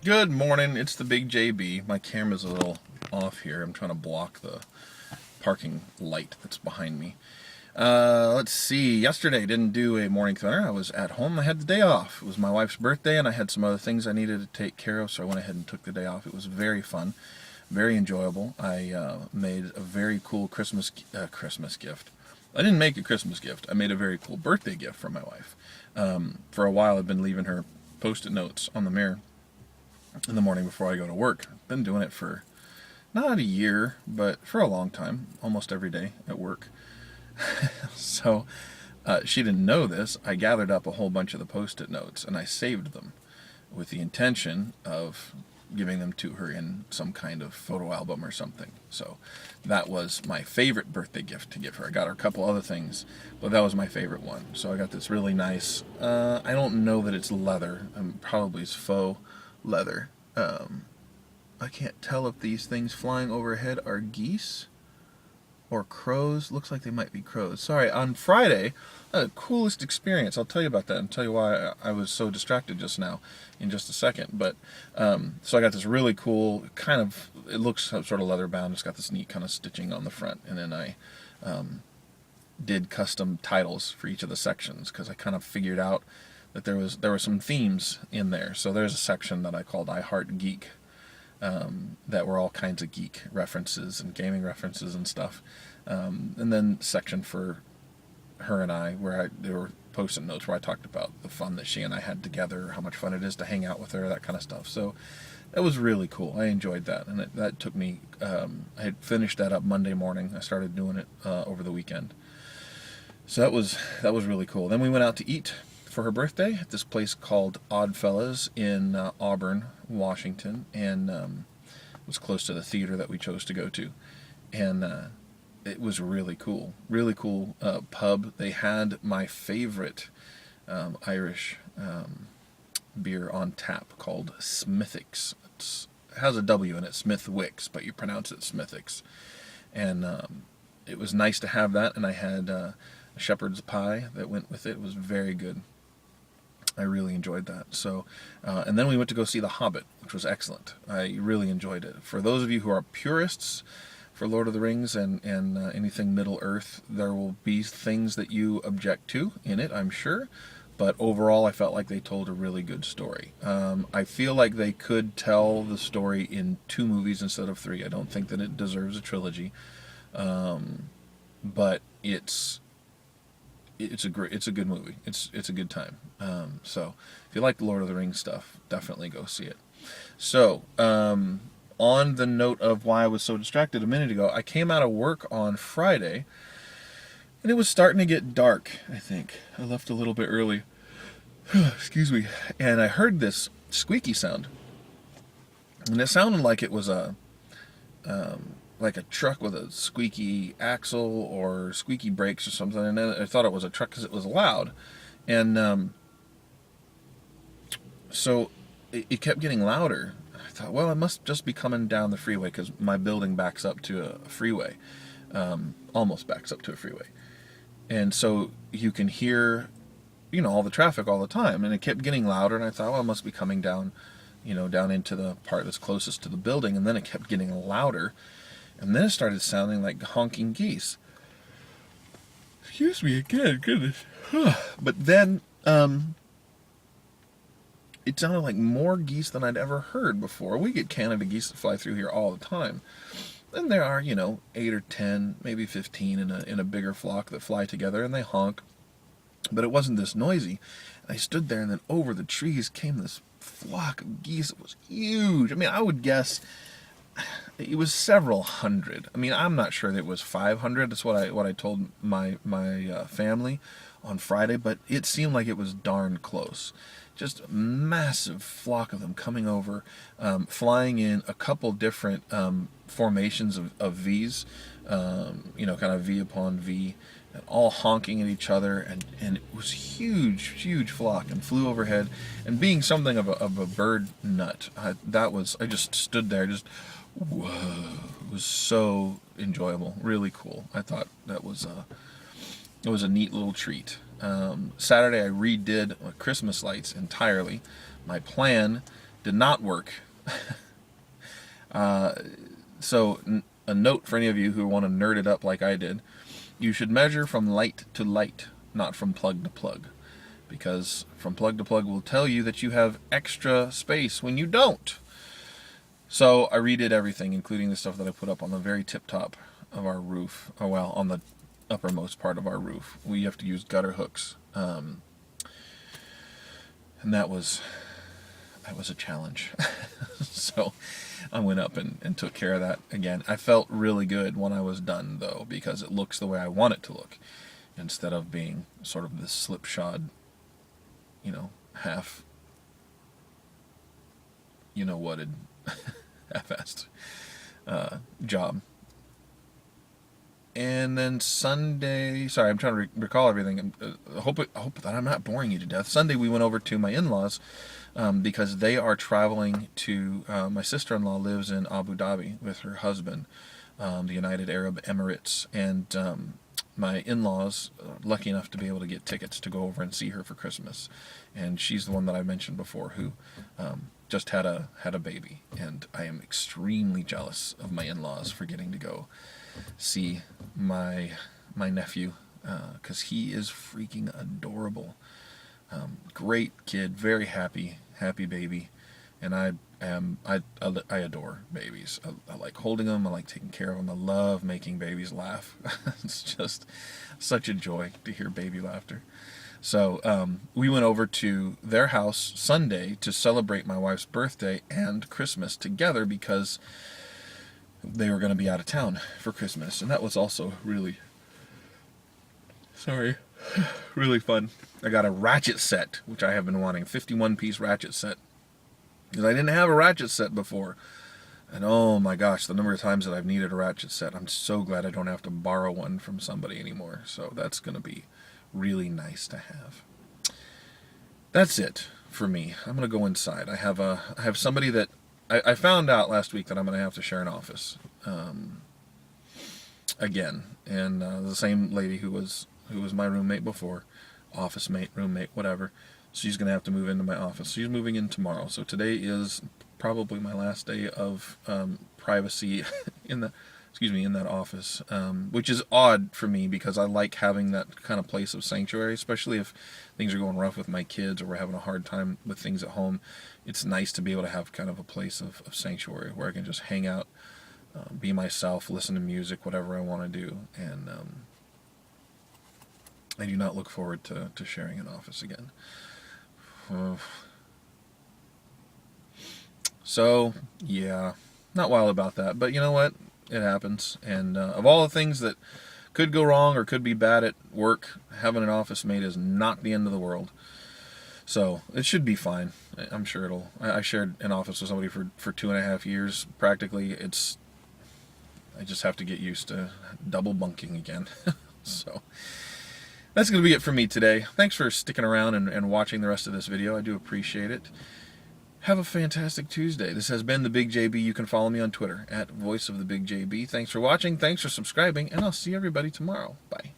Good morning, it's the Big JB. My camera's a little off here. I'm trying to block the parking light that's behind me. Let's see. Yesterday didn't do a morning thunder. I was at home. I had the day off. It was my wife's birthday, and I had some other things I needed to take care of, so I went ahead and took the day off. It was very fun, very enjoyable. I made a very cool Christmas gift. I didn't make a Christmas gift. I made a very cool birthday gift for my wife. For a while, I've been leaving her post-it notes on the mirror in the morning before I go to work. I've been doing it for not a year, but for a long time, almost every day at work. So she didn't know this. I gathered up a whole bunch of the post-it notes and I saved them with the intention of giving them to her in some kind of photo album or something. So that was my favorite birthday gift to give her. I got her a couple other things, but that was my favorite one. So I got this really nice, I don't know that it's leather, probably it's faux leather. I can't tell if these things flying overhead are geese or crows. Looks like they might be crows. Sorry, on Friday, I had the coolest experience. I'll tell you about that and tell you why I was so distracted just now in just a second. But so I got this really cool kind of, it looks sort of leather bound. It's got this neat kind of stitching on the front. And then I did custom titles for each of the sections because I kind of figured out that there were some themes in there. So there's a section that I called I Heart Geek, that were all kinds of geek references and gaming references and stuff. And then section for her and I, where there were post-it notes where I talked about the fun that she and I had together, how much fun it is to hang out with her, that kind of stuff. So that was really cool. I enjoyed that, and that took me. I had finished that up Monday morning. I started doing it over the weekend. So that was really cool. Then we went out to eat for her birthday at this place called Oddfellas in Auburn, Washington, and it was close to the theater that we chose to go to, and it was really cool pub. They had my favorite Irish beer on tap called Smithwick's. It has a W in it, Smithwick's, but you pronounce it Smithwick's, and it was nice to have that, and I had a shepherd's pie that went with it. It was very good. I really enjoyed that. So, and then we went to go see The Hobbit, which was excellent. I really enjoyed it. For those of you who are purists for Lord of the Rings and anything Middle Earth, there will be things that you object to in it, I'm sure. But overall, I felt like they told a really good story. I feel like they could tell the story in 2 movies instead of 3. I don't think that it deserves a trilogy, but it's a good movie. It's a good time. So if you like the Lord of the Rings stuff, definitely go see it. So on the note of why I was so distracted a minute ago, I came out of work on Friday, and it was starting to get dark. I think I left a little bit early. Excuse me. And I heard this squeaky sound, and it sounded like it was like a truck with a squeaky axle or squeaky brakes or something, and then I thought it was a truck because it was loud, and so it kept getting louder. I thought, well, it must just be coming down the freeway because my building backs up to a freeway, almost backs up to a freeway, and so you can hear, all the traffic all the time, and it kept getting louder, and I thought, well, it must be coming down, down into the part that's closest to the building, and then it kept getting louder. And then it started sounding like honking geese. Excuse me again, goodness. But then it sounded like more geese than I'd ever heard before. We get Canada geese that fly through here all the time. And there are, 8 or 10, maybe 15 in a bigger flock that fly together and they honk. But it wasn't this noisy. And I stood there, and then over the trees came this flock of geese. It was huge. I mean, I would guess it was several hundred. I mean, I'm not sure that it was 500. That's what I told my family on Friday, but it seemed like it was darn close. Just a massive flock of them coming over, flying in a couple different formations of V's, kind of V upon V, and all honking at each other, and it was huge flock, and flew overhead, and being something of a bird nut, I just stood there, just whoa. It was so enjoyable, really cool. I thought that was it was a neat little treat. Saturday I redid Christmas lights entirely. My plan did not work. So a note for any of you who want to nerd it up like I did, you should measure from light to light, not from plug to plug. Because from plug to plug will tell you that you have extra space when you don't. So I redid everything, including the stuff that I put up on the very tip top of our roof. Oh, well, on the uppermost part of our roof. We have to use gutter hooks. And that was a challenge. So I went up and took care of that again. I felt really good when I was done, though, because it looks the way I want it to look, instead of being sort of this slipshod, half, whatted, half-assed job. And then Sunday, sorry, I'm trying to recall everything. I hope that I'm not boring you to death. Sunday we went over to my in-laws because they are traveling to, my sister-in-law lives in Abu Dhabi with her husband, the United Arab Emirates, and my in-laws are lucky enough to be able to get tickets to go over and see her for Christmas. And she's the one that I mentioned before who just had a baby, and I am extremely jealous of my in-laws for getting to go see my nephew, because he is freaking adorable. Great kid, very happy baby, and I adore babies. I like holding them. I like taking care of them. I love making babies laugh. It's just such a joy to hear baby laughter. So we went over to their house Sunday to celebrate my wife's birthday and Christmas together, because they were going to be out of town for Christmas, and that was also really fun. I got a ratchet set, which I have been wanting, a 51-piece ratchet set, because I didn't have a ratchet set before. And oh my gosh, the number of times that I've needed a ratchet set. I'm so glad I don't have to borrow one from somebody anymore. So that's going to be really nice to have. That's it for me. I'm going to go inside. I have somebody that I found out last week that I'm going to have to share an office again, and the same lady who was my roommate before, office mate, roommate, whatever. She's going to have to move into my office. She's moving in tomorrow, so today is probably my last day of privacy in that office, which is odd for me because I like having that kind of place of sanctuary, especially if things are going rough with my kids or we're having a hard time with things at home. It's nice to be able to have kind of a place of sanctuary where I can just hang out, be myself, listen to music, whatever I want to do, and I do not look forward to sharing an office again. So, yeah, not wild about that, but you know what? It happens, and of all the things that could go wrong or could be bad at work, having an office mate is not the end of the world. So it should be fine. I'm sure it'll. I shared an office with somebody for 2.5 years. Practically, I just have to get used to double bunking again. So that's going to be it for me today. Thanks for sticking around and watching the rest of this video. I do appreciate it. Have a fantastic Tuesday. This has been TheBigJB. You can follow me on Twitter @VoiceOfTheBigJB. Thanks for watching. Thanks for subscribing, and I'll see everybody tomorrow. Bye.